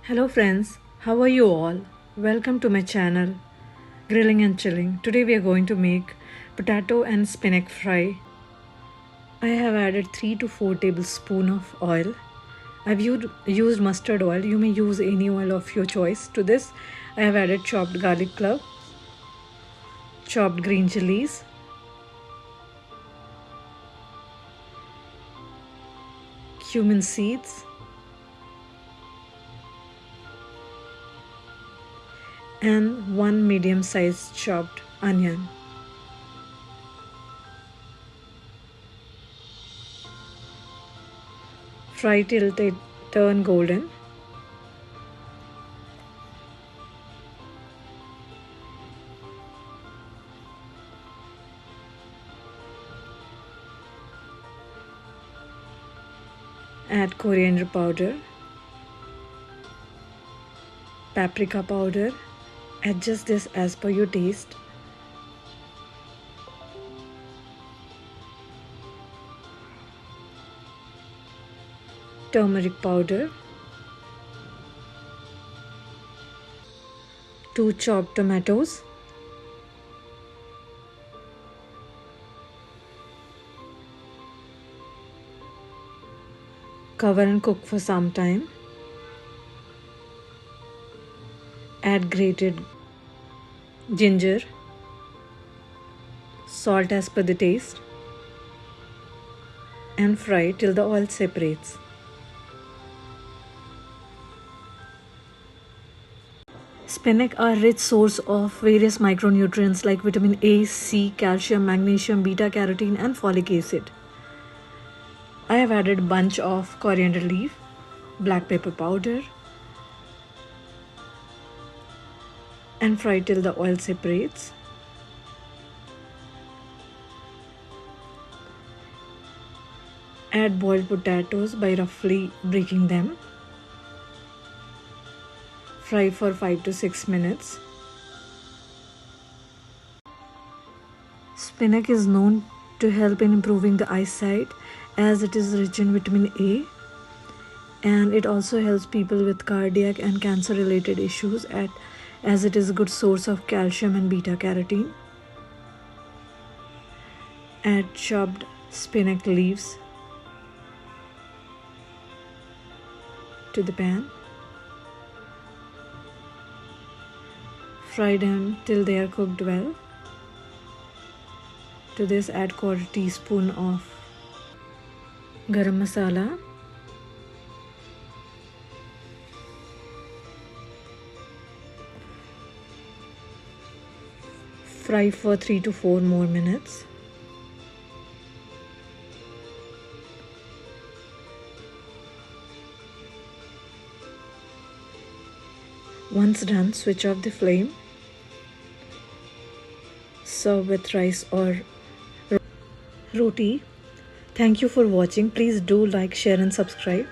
Hello friends, how are you all? Welcome to my channel, Grilling and Chilling. Today we are going to make potato and spinach fry. I have added 3 to 4 tablespoons of oil. I've used mustard oil. You may use any oil of your choice. To this, I have added chopped garlic clove, chopped green chillies, cumin seeds, and 1 medium-sized chopped onion. Fry till they turn golden. Add coriander powder, paprika powder. Adjust this as per your taste. Turmeric powder, 2 chopped tomatoes, cover and cook for some time. Add grated ginger, salt as per the taste, and fry till the oil separates. Spinach are a rich source of various micronutrients like vitamin A, C, calcium, magnesium, beta carotene, and folic acid. I have added a bunch of coriander leaf, black pepper powder, and fry till the oil separates. Add boiled potatoes by roughly breaking them. Fry for 5 to 6 minutes. Spinach is known to help in improving the eyesight as it is rich in vitamin A, and it also helps people with cardiac and cancer related issues as it is a good source of calcium and beta carotene. Add chopped spinach leaves to the pan. Fry them till they are cooked well. To this, add 1/4 teaspoon of garam masala, fry for 3 to 4 more minutes. Once done, switch off the flame. Serve with rice or roti. Thank you for watching. Please do like, share and subscribe.